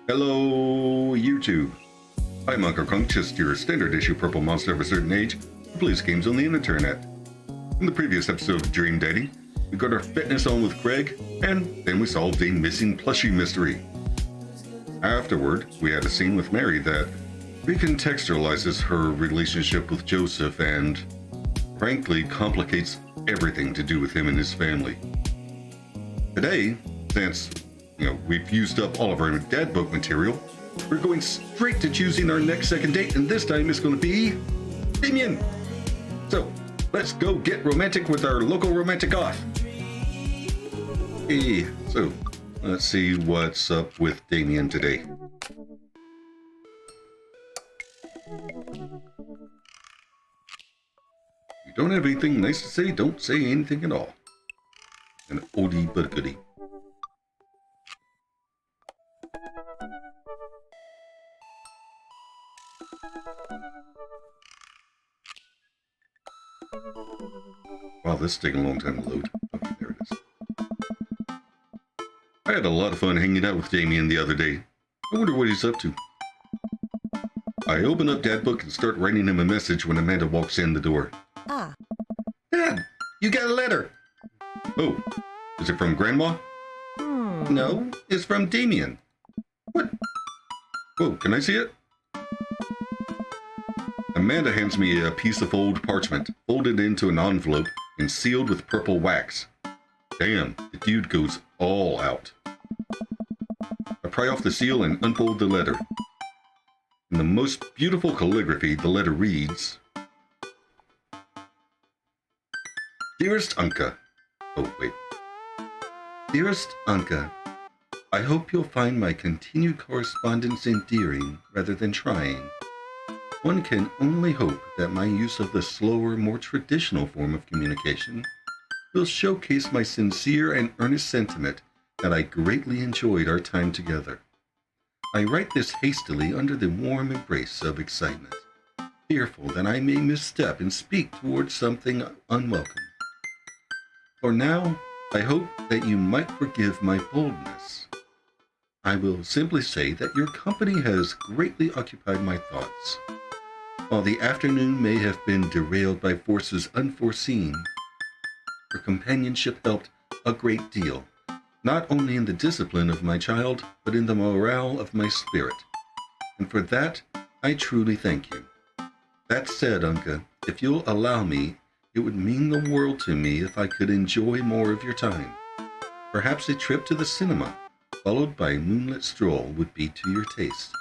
Hello, YouTube. I'm Unca Crunk, just your standard issue purple monster of a certain age who plays games on the internet. In the previous episode of Dream Dating, we got our fitness on with Craig, and then we solved a missing plushie mystery. Afterward, we had a scene with Mary that recontextualizes her relationship with Joseph and, frankly, complicates everything to do with him and his family. Today, since we've used up all of our dad book material, we're going straight to choosing our next second date, and this time it's going to be Damien. So, let's go get romantic with our local romantic goth. Hey, so let's see what's up with Damien today. You don't have anything nice to say, don't say anything at all. An oldie but a goodie. Wow, this is taking a long time to load. Okay, there it is. I had a lot of fun hanging out with Damien the other day. I wonder what he's up to. I open up Dad Book and start writing him a message when Amanda walks in the door. Dad, you got a letter. Oh, is it from Grandma? No, it's from Damien. What? Whoa, can I see it? Amanda hands me a piece of old parchment, folded into an envelope and sealed with purple wax. Damn, the dude goes all out. I pry off the seal and unfold the letter. In the most beautiful calligraphy, the letter reads, Dearest Unca. Oh, wait. Dearest Unca, I hope you'll find my continued correspondence endearing rather than trying. One can only hope that my use of the slower, more traditional form of communication will showcase my sincere and earnest sentiment that I greatly enjoyed our time together. I write this hastily under the warm embrace of excitement, fearful that I may misstep and speak towards something unwelcome. For now, I hope that you might forgive my boldness. I will simply say that your company has greatly occupied my thoughts. While the afternoon may have been derailed by forces unforeseen, your companionship helped a great deal, not only in the discipline of my child, but in the morale of my spirit. And for that, I truly thank you. That said, Unca, if you'll allow me, it would mean the world to me if I could enjoy more of your time. Perhaps a trip to the cinema, followed by a moonlit stroll, would be to your taste.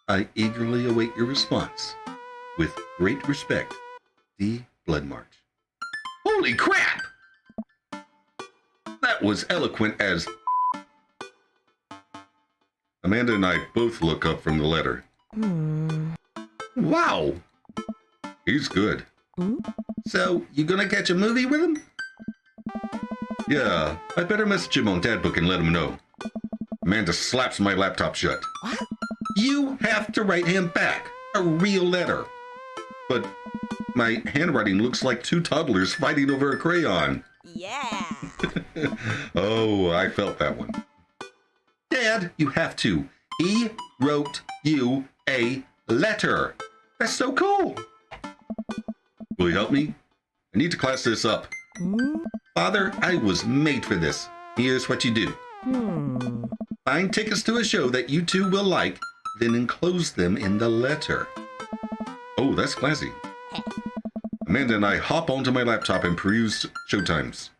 I eagerly await your response. With great respect, D. Bloodmarch. Holy crap! That was eloquent as... Amanda and I both look up from the letter. Wow! He's good. So, you gonna catch a movie with him? Yeah, I better message him on Dad Book and let him know. Amanda slaps my laptop shut. What? You have to write him back. A real letter. But my handwriting looks like two toddlers fighting over a crayon. Yeah. Oh, I felt that one. Dad, you have to. He wrote you a letter. That's so cool. Will you help me? I need to class this up. Father, I was made for this. Here's what you do. Find tickets to a show that you two will like, then enclose them in the letter. Oh, that's classy. Amanda and I hop onto my laptop and peruse showtimes.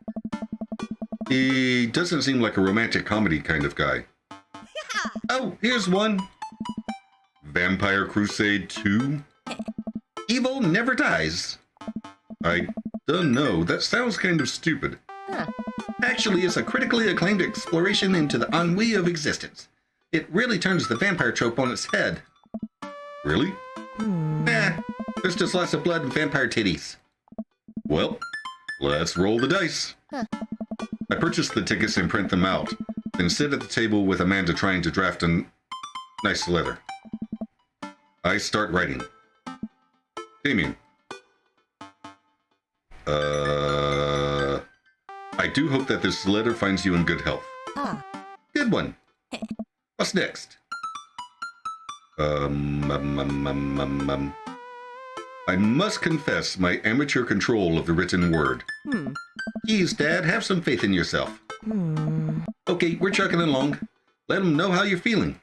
He doesn't seem like a romantic comedy kind of guy. Oh, here's one. Vampire Crusade 2? Evil Never Dies. I don't know, that sounds kind of stupid. Actually, it's a critically acclaimed exploration into the ennui of existence. It really turns the vampire trope on its head. Really? Nah, there's just lots of blood and vampire titties. Well, let's roll the dice. I purchase the tickets and print them out, then sit at the table with Amanda trying to draft a nice letter. I start writing. Damien. I do hope that this letter finds you in good health. Good one. What's next? Um, um, um, um, um, um. I must confess my amateur control of the written word. Geez, Dad, have some faith in yourself. Okay, we're chugging along. Let them know how you're feeling.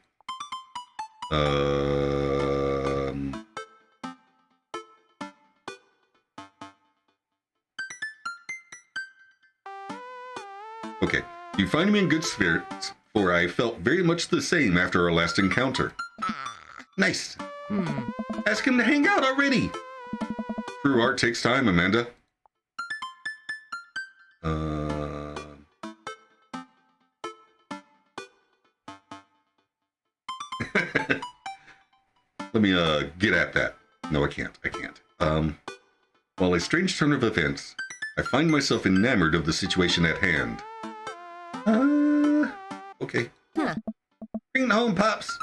Okay, you find me in good spirits, for I felt very much the same after our last encounter. Nice. Ask him to hang out already. True art takes time, Amanda. Let me get at that. No, I can't. While a strange turn of events, I find myself enamored of the situation at hand. Okay. Bring it home, Pops.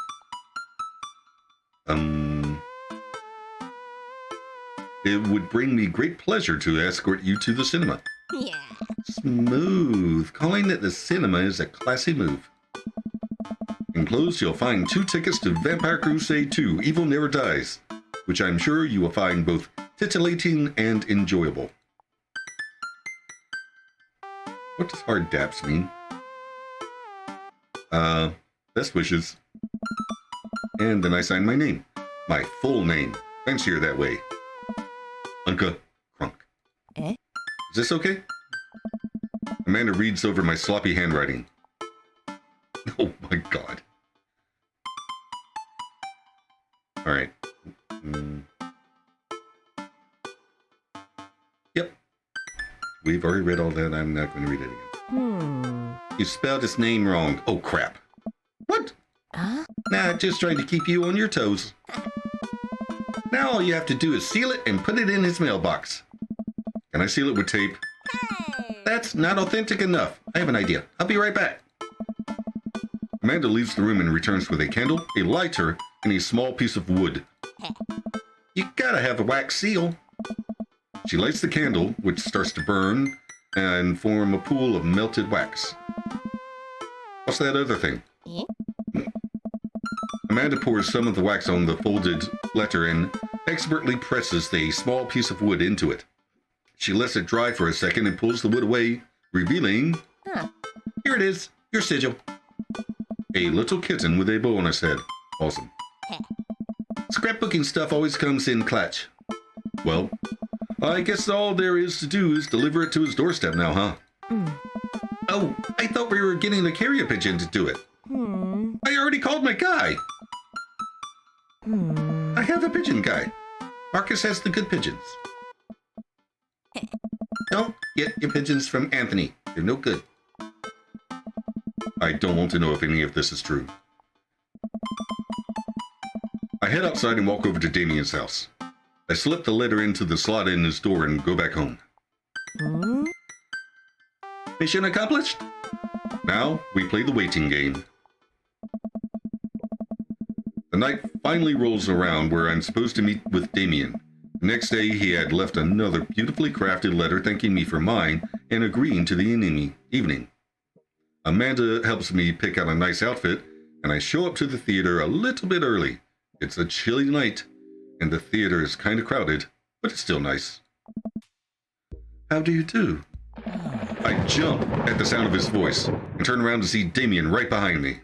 It would bring me great pleasure to escort you to the cinema. Yeah. Smooth. Calling it the cinema is a classy move. Enclosed, you'll find 2 tickets to Vampire Crusade 2, Evil Never Dies, which I'm sure you will find both titillating and enjoyable. What does hard daps mean? Best wishes. And then I sign my name. My full name. Fancier that way. Unca Crunk. Is this okay? Amanda reads over my sloppy handwriting. Oh my god. Alright. Yep. We've already read all that. I'm not going to read it again. You spelled his name wrong. Oh crap. What? Nah, just trying to keep you on your toes. Now all you have to do is seal it and put it in his mailbox. Can I seal it with tape? That's not authentic enough. I have an idea. I'll be right back. Amanda leaves the room and returns with a candle, a lighter, and a small piece of wood. You gotta have a wax seal. She lights the candle, which starts to burn and form a pool of melted wax. What's that other thing? Amanda pours some of the wax on the folded letter and expertly presses the small piece of wood into it. She lets it dry for a second and pulls the wood away, revealing... Here it is, your sigil. A little kitten with a bow on its head. Awesome. Scrapbooking stuff always comes in clutch. Well, I guess all there is to do is deliver it to his doorstep now, huh? Oh, I thought we were getting a carrier pigeon to do it. I already called my guy. I have a pigeon guy. Marcus has the good pigeons. Don't get your pigeons from Anthony. They're no good. I don't want to know if any of this is true. I head outside and walk over to Damien's house. I slip the letter into the slot in his door and go back home. Mission accomplished? Now we play the waiting game. The night finally rolls around where I'm supposed to meet with Damien. The next day he had left another beautifully crafted letter thanking me for mine and agreeing to the evening. Amanda helps me pick out a nice outfit, and I show up to the theater a little bit early. It's a chilly night, and the theater is kind of crowded, but it's still nice. How do you do? I jump at the sound of his voice and turn around to see Damien right behind me.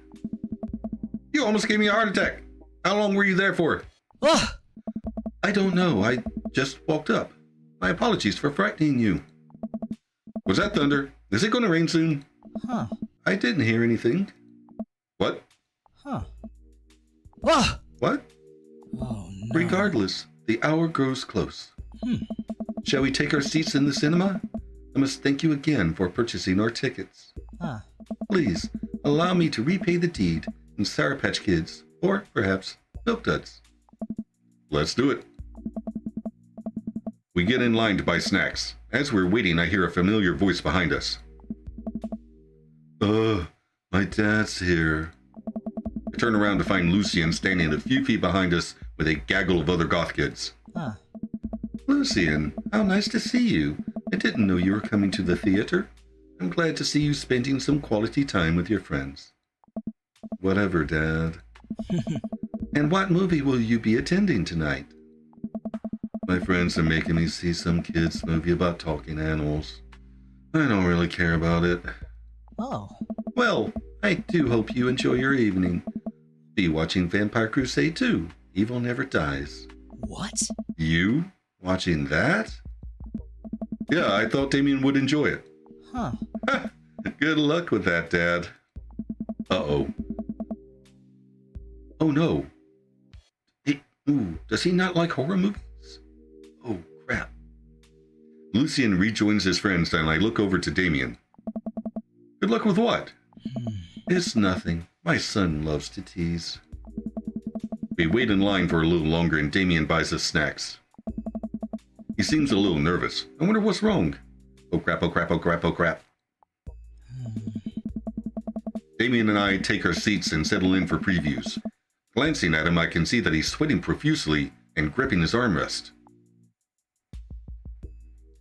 You almost gave me a heart attack. How long were you there for? I don't know. I just walked up. My apologies for frightening you. Was that thunder? Is it going to rain soon? I didn't hear anything. What? What? Oh, no. Regardless, the hour grows close. Shall we take our seats in the cinema? I must thank you again for purchasing our tickets. Please, allow me to repay the deed in Sour Patch Kids, or perhaps Milk Duds. Let's do it. We get in line to buy snacks. As we're waiting, I hear a familiar voice behind us. My dad's here. I turn around to find Lucien standing a few feet behind us with a gaggle of other goth kids. Lucien, how nice to see you. I didn't know you were coming to the theater. I'm glad to see you spending some quality time with your friends. Whatever, Dad. And what movie will you be attending tonight? My friends are making me see some kids' movie about talking animals. I don't really care about it. Oh. Well, I do hope you enjoy your evening. Be watching Vampire Crusade 2. Evil Never Dies. What? You? Watching that? Yeah, I thought Damien would enjoy it. Huh. Good luck with that, Dad. Uh-oh. Oh no. Does he not like horror movies? Oh, crap. Lucian rejoins his friends and I look over to Damien. Good luck with what? It's nothing. My son loves to tease. We wait in line for a little longer and Damien buys us snacks. He seems a little nervous. I wonder what's wrong. Oh crap, oh crap, oh crap, oh crap. Damien and I take our seats and settle in for previews. Glancing at him, I can see that he's sweating profusely and gripping his armrest.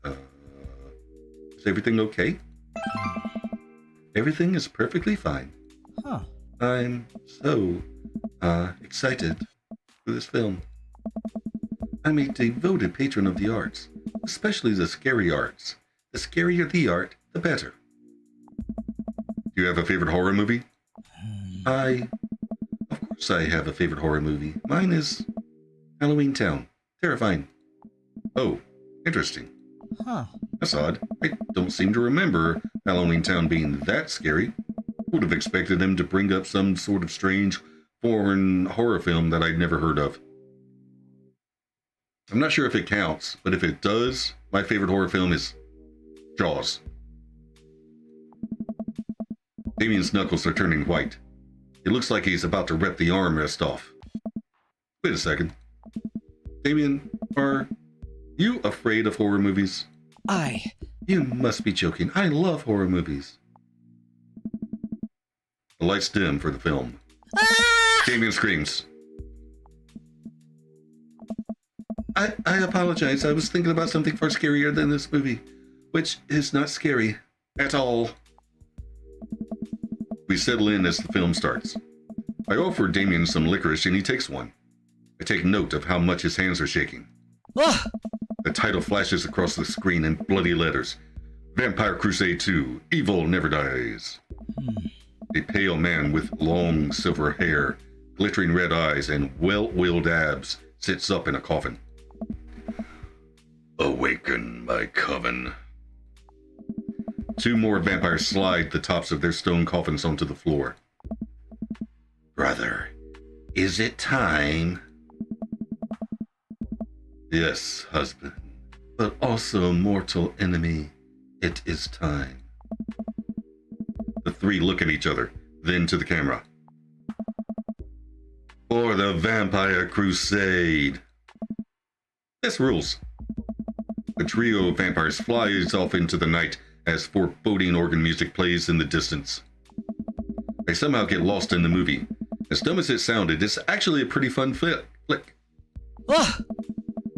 Is everything okay? Everything is perfectly fine. Huh. I'm so, excited for this film. I'm a devoted patron of the arts, especially the scary arts. The scarier the art, the better. Do you have a favorite horror movie? Of course I have a favorite horror movie. Mine is Halloween Town. Terrifying. Oh, interesting. Huh. That's odd. I don't seem to remember Halloween Town being that scary. Would have expected them to bring up some sort of strange foreign horror film that I'd never heard of. I'm not sure if it counts, but if it does, my favorite horror film is Jaws. Damien's knuckles are turning white. It looks like he's about to rip the armrest off. Wait a second. Damien, are you afraid of horror movies? You must be joking. I love horror movies. The lights dim for the film. Ah! Damien screams. I apologize. I was thinking about something far scarier than this movie, which is not scary at all. We settle in as the film starts. I offer Damien some licorice and he takes one. I take note of how much his hands are shaking. Ah! The title flashes across the screen in bloody letters. Vampire Crusade 2, Evil Never Dies. A pale man with long silver hair, glittering red eyes, and well-oiled abs sits up in a coffin. Awaken, my coven. Two more vampires slide the tops of their stone coffins onto the floor. Brother, is it time? Yes, husband, but also mortal enemy. It is time. The three look at each other, then to the camera. For the Vampire Crusade. This rules. The trio of vampires flies off into the night as foreboding organ music plays in the distance. I somehow get lost in the movie. As dumb as it sounded, it's actually a pretty fun flick. Ah!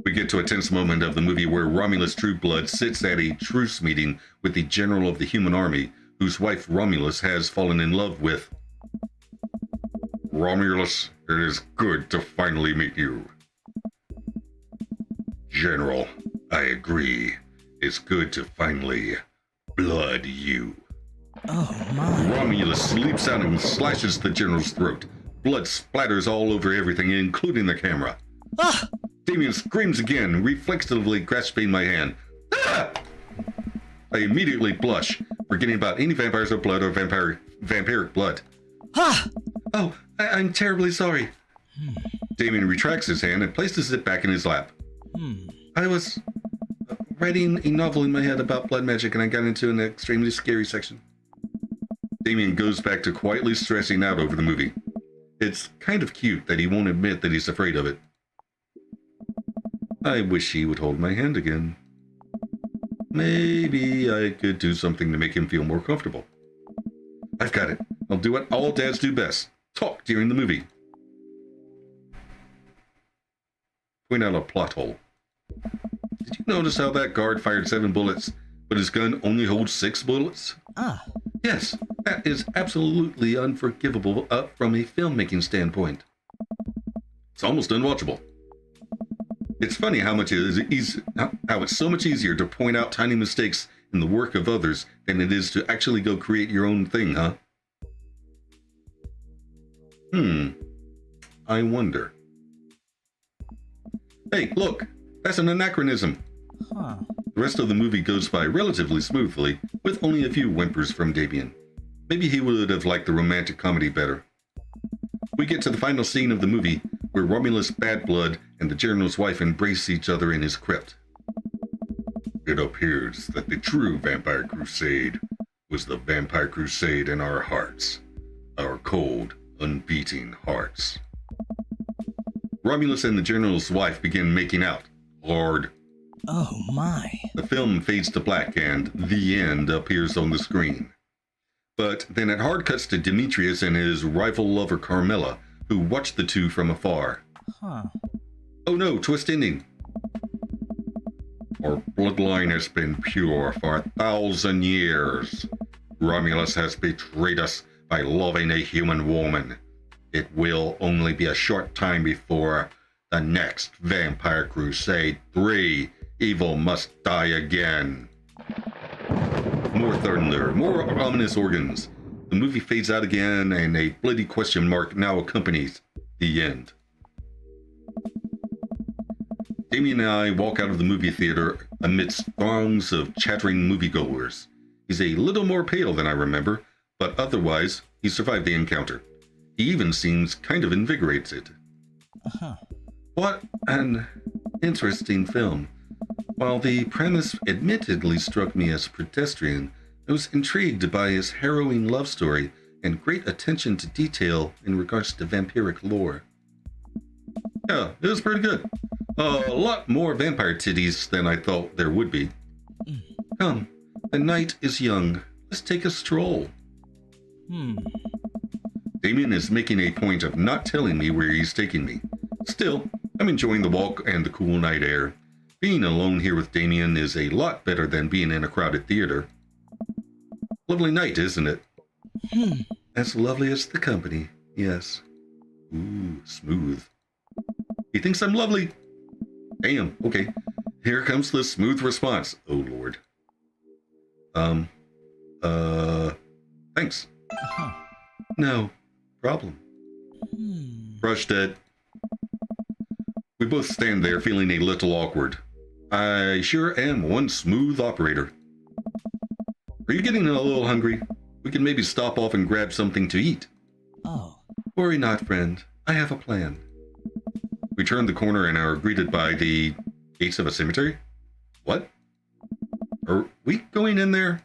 We get to a tense moment of the movie where Romulus Trueblood sits at a truce meeting with the general of the human army, whose wife Romulus has fallen in love with. Romulus, it is good to finally meet you. General, I agree. It's good to finally blood you. Oh my. Romulus leaps out and slashes the general's throat. Blood splatters all over everything, including the camera. Ah! Damien screams again, reflexively grasping my hand. Ah! I immediately blush, forgetting about any vampires or blood or vampiric blood. Ah! Oh, I'm terribly sorry. Damien retracts his hand and places it back in his lap. I was writing a novel in my head about blood magic and I got into an extremely scary section. Damien goes back to quietly stressing out over the movie. It's kind of cute that he won't admit that he's afraid of it. I wish he would hold my hand again. Maybe I could do something to make him feel more comfortable. I've got it. I'll do what all dads do best. Talk during the movie. Point out a plot hole. Did you notice how that guard fired 7 bullets, but his gun only holds 6 bullets? Ah. Yes, that is absolutely unforgivable from a filmmaking standpoint. It's almost unwatchable. It's funny how it's so much easier to point out tiny mistakes in the work of others than it is to actually go create your own thing, huh? I wonder. Hey, look! That's an anachronism. Huh. The rest of the movie goes by relatively smoothly, with only a few whimpers from Damien. Maybe he would have liked the romantic comedy better. We get to the final scene of the movie, where Romulus Bad Blood and the General's wife embrace each other in his crypt. It appears that the true Vampire Crusade was the Vampire Crusade in our hearts. Our cold, unbeating hearts. Romulus and the General's wife begin making out. Hard. Oh my. The film fades to black and the end appears on the screen. But then it hard cuts to Demetrius and his rival lover Carmilla, who watch the two from afar. Huh. Oh no, twist ending. Our bloodline has been pure for 1,000 years. Romulus has betrayed us by loving a human woman. It will only be a short time before the next Vampire Crusade 3. Evil must die again. More thunder, more ominous organs. The movie fades out again and a bloody question mark now accompanies the end. Damien and I walk out of the movie theater amidst throngs of chattering moviegoers. He's a little more pale than I remember, but otherwise, he survived the encounter. He even seems kind of invigorated. Uh-huh. What an interesting film. While the premise admittedly struck me as pedestrian, I was intrigued by his harrowing love story and great attention to detail in regards to vampiric lore. Yeah, it was pretty good. A lot more vampire titties than I thought there would be. Come, the night is young. Let's take a stroll. Damien is making a point of not telling me where he's taking me. Still, I'm enjoying the walk and the cool night air. Being alone here with Damien is a lot better than being in a crowded theater. Lovely night, isn't it? As lovely as the company, yes. Ooh, smooth. He thinks I'm lovely. Damn, okay. Here comes the smooth response. Oh, Lord. Thanks. Uh-huh. No problem. Brushed it. We both stand there feeling a little awkward. I sure am one smooth operator. Are you getting a little hungry? We can maybe stop off and grab something to eat. Oh. Worry not, friend. I have a plan. We turn the corner and are greeted by the gates of a cemetery. What? Are we going in there?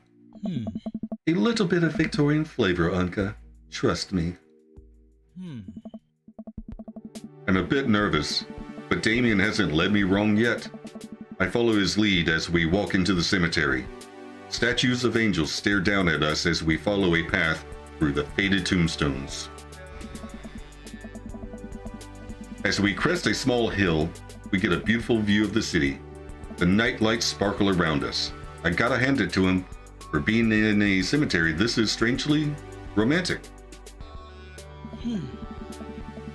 A little bit of Victorian flavor, Unca. Trust me. I'm a bit nervous, but Damien hasn't led me wrong yet. I follow his lead as we walk into the cemetery. Statues of angels stare down at us as we follow a path through the faded tombstones. As we crest a small hill, we get a beautiful view of the city. The night lights sparkle around us. I gotta hand it to him. For being in a cemetery, this is strangely romantic.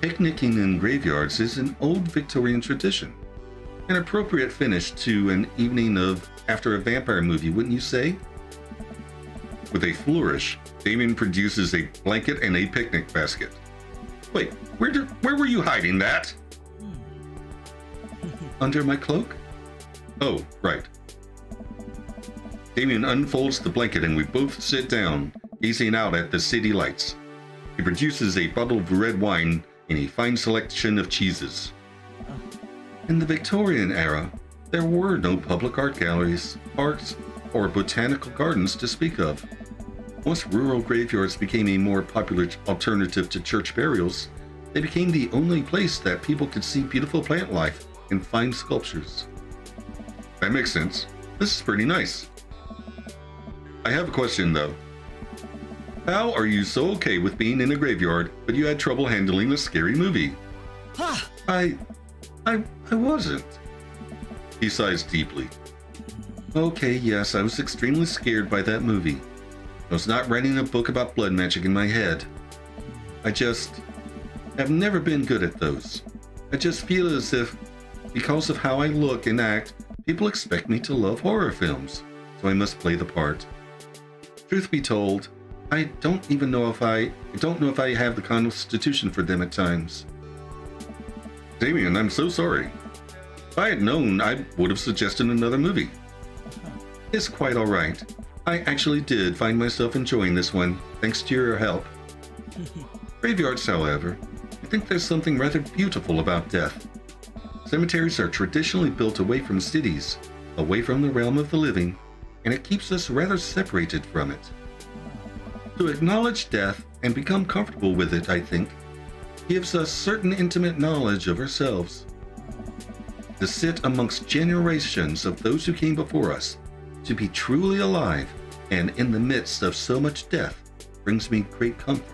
Picnicking in graveyards is an old Victorian tradition. An appropriate finish to an evening of after a vampire movie, wouldn't you say? With a flourish, Damien produces a blanket and a picnic basket. Wait, where were you hiding that? Under my cloak? Oh, right. Damien unfolds the blanket and we both sit down, gazing out at the city lights. He produces a bottle of red wine and a fine selection of cheeses. In the Victorian era, there were no public art galleries, parks, or botanical gardens to speak of. Once rural graveyards became a more popular alternative to church burials, they became the only place that people could see beautiful plant life and fine sculptures. That makes sense. This is pretty nice. I have a question though. How are you so okay with being in a graveyard, but you had trouble handling a scary movie? I wasn't. He sighs deeply. Okay, yes, I was extremely scared by that movie. I was not writing a book about blood magic in my head. I just have never been good at those. I just feel as if, because of how I look and act, people expect me to love horror films, so I must play the part. Truth be told, I don't know if I have the constitution for them at times. Damien, I'm so sorry. If I had known, I would have suggested another movie. It's quite all right. I actually did find myself enjoying this one, thanks to your help. Graveyards, however, I think there's something rather beautiful about death. Cemeteries are traditionally built away from cities, away from the realm of the living, and it keeps us rather separated from it. To acknowledge death and become comfortable with it, I think, gives us certain intimate knowledge of ourselves. To sit amongst generations of those who came before us, to be truly alive and in the midst of so much death, brings me great comfort.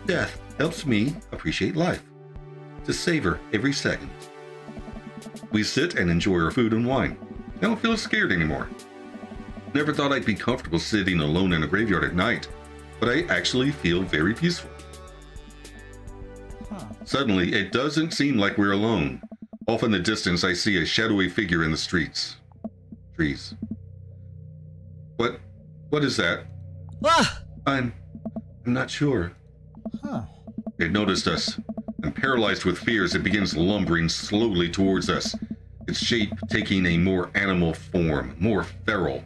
Death helps me appreciate life, to savor every second. We sit and enjoy our food and wine. I don't feel scared anymore. Never thought I'd be comfortable sitting alone in a graveyard at night, but I actually feel very peaceful. Suddenly, it doesn't seem like we're alone. Off in the distance, I see a shadowy figure in the trees. What is that? Ah! I'm not sure. Huh. It noticed us. I'm paralyzed with fear as it begins lumbering slowly towards us, its shape taking a more animal form, more feral.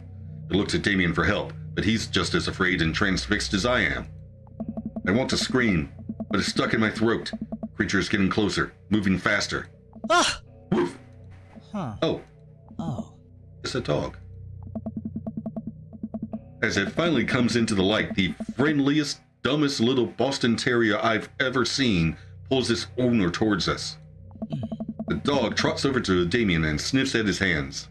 It looks at Damien for help, but he's just as afraid and transfixed as I am. I want to scream, but it's stuck in my throat. The creature is getting closer, moving faster. Ah! Woof! Huh. Oh, it's a dog. As it finally comes into the light, the friendliest, dumbest little Boston Terrier I've ever seen pulls its owner towards us. The dog trots over to Damien and sniffs at his hands.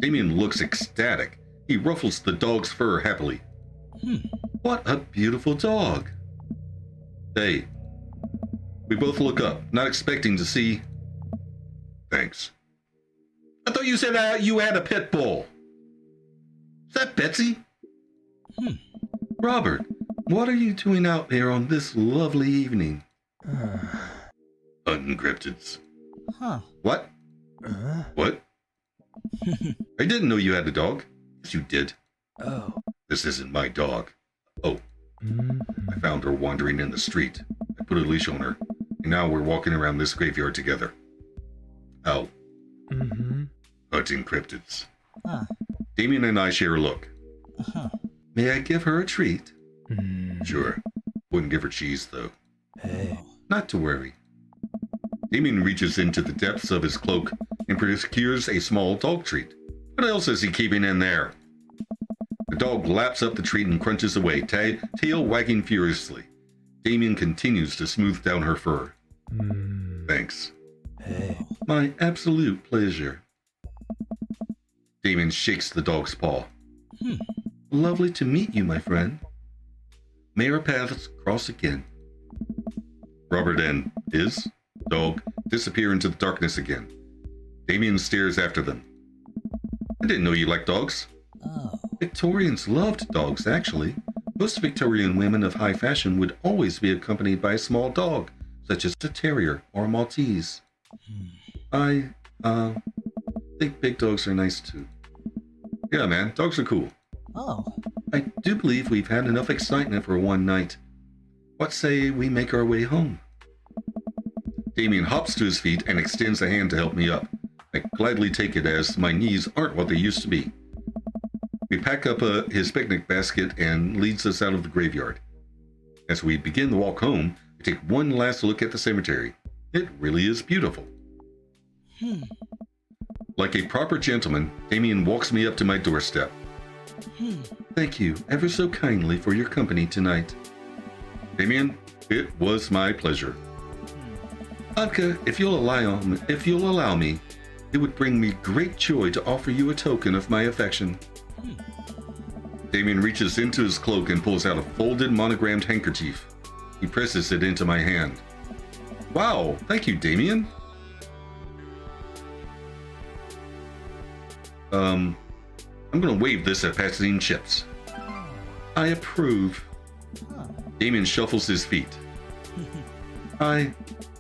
Damien looks ecstatic. He ruffles the dog's fur happily. What a beautiful dog. Hey. We both look up, not expecting to see... Thanks. I thought you said you had a pit bull. Is that Betsy? Robert, what are you doing out here on this lovely evening? Unencrypteds. Huh. What? What? I didn't know you had a dog. Yes, you did. Oh. This isn't my dog. Oh. I found her wandering in the street. I put a leash on her, and now we're walking around this graveyard together. Ow. Hunting cryptids. Damien and I share a look. May I give her a treat? Sure. Wouldn't give her cheese, though. Hey. Not to worry. Damien reaches into the depths of his cloak and procures a small dog treat. What else is he keeping in there? The dog laps up the treat and crunches away, tail wagging furiously. Damien continues to smooth down her fur. Thanks. Hey. My absolute pleasure. Damien shakes the dog's paw. Lovely to meet you, my friend. May our paths cross again. Robert and his dog disappear into the darkness again. Damien stares after them. I didn't know you liked dogs. Victorians loved dogs, actually. Most Victorian women of high fashion would always be accompanied by a small dog, such as a terrier or a Maltese. I think big dogs are nice too. Yeah, man, dogs are cool. I do believe we've had enough excitement for one night. What say we make our way home? Damien hops to his feet and extends a hand to help me up. I gladly take it as my knees aren't what they used to be. We pack up his picnic basket and leads us out of the graveyard. As we begin the walk home, we take one last look at the cemetery. It really is beautiful. Like a proper gentleman, Damien walks me up to my doorstep. Thank you ever so kindly for your company tonight. Damien, it was my pleasure. Unca, if you'll allow me, it would bring me great joy to offer you a token of my affection. Damien reaches into his cloak and pulls out a folded monogrammed handkerchief. He presses it into my hand. Wow, thank you, Damien. I'm gonna wave this at Pasadena Chips. I approve. Damien shuffles his feet. I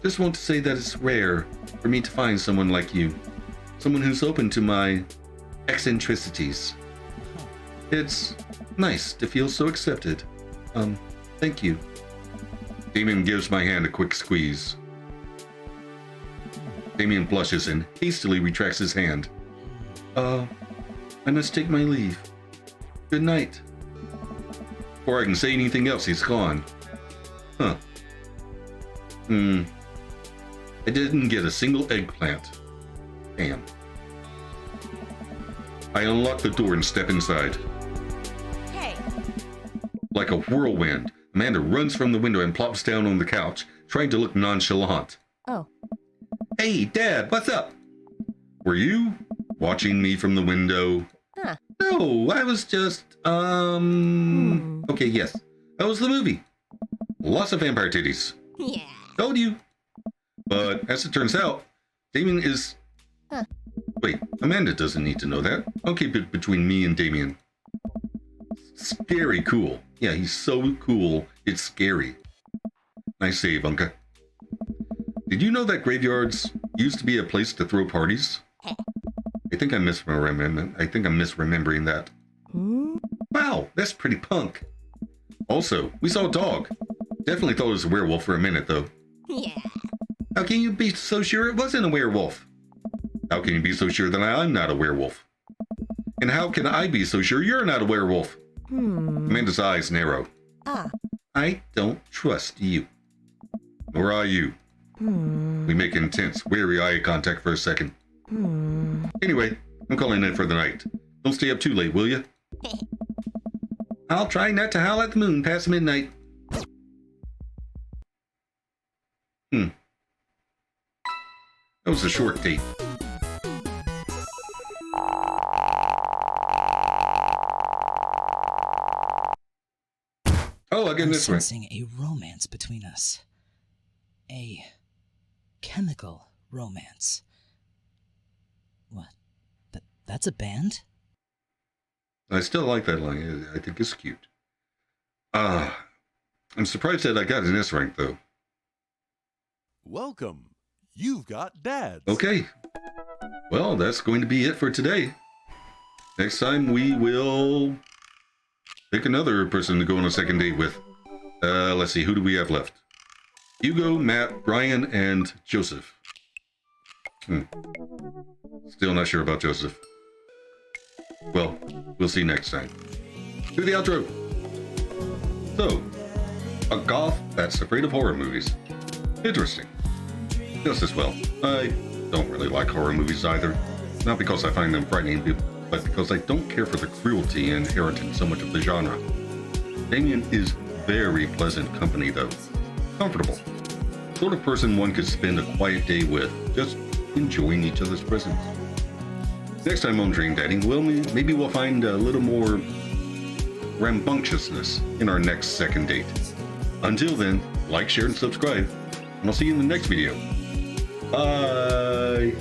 Just want to say that it's rare for me to find someone like you. Someone who's open to my eccentricities. It's nice to feel so accepted. Thank you. Damien gives my hand a quick squeeze. Damien blushes and hastily retracts his hand. I must take my leave. Good night. Before I can say anything else, he's gone. Huh. I didn't get a single eggplant. Damn. I unlock the door and step inside. Hey. Like a whirlwind, Amanda runs from the window and plops down on the couch, trying to look nonchalant. Oh. Hey, Dad, what's up? Were you watching me from the window? Huh. No, I was just, Okay, yes. That was the movie. Lots of vampire titties. Yeah. Told you. But as it turns out, Damien is... Huh. Wait, Amanda doesn't need to know that. I'll keep it between me and Damien. Scary cool. Yeah, he's so cool, it's scary. Nice save, Unca. Did you know that graveyards used to be a place to throw parties? I think I'm misremembering that. Wow, that's pretty punk. Also, we saw a dog. Definitely thought it was a werewolf for a minute, though. Yeah. How can you be so sure it wasn't a werewolf? How can you be so sure that I'm not a werewolf? And how can I be so sure you're not a werewolf? Amanda's eyes narrow. I don't trust you. Nor I you. We make intense, wary eye contact for a second. Anyway, I'm calling it for the night. Don't stay up too late, will you? I'll try not to howl at the moon past midnight. That was a short date. Oh, again I'm this way. sensing a romance between us. A chemical romance. What? That's a band? I still like that line. I think it's cute. I'm surprised that I got an S rank, though. Welcome. You've got dads. Okay. Well, that's going to be it for today. Next time we will pick another person to go on a second date with. Let's see, who do we have left? Hugo, Matt, Brian, and Joseph. Still not sure about Joseph. Well, we'll see next time. Do the outro. So, a goth that's afraid of horror movies. Interesting. Just as well. I don't really like horror movies either. Not because I find them frightening, but because I don't care for the cruelty inherent in so much of the genre. Damien is very pleasant company, though. Comfortable. Sort of person one could spend a quiet day with, just enjoying each other's presence. Next time on Dream Dating, maybe we'll find a little more rambunctiousness in our next second date. Until then, like, share, and subscribe, and I'll see you in the next video. Bye!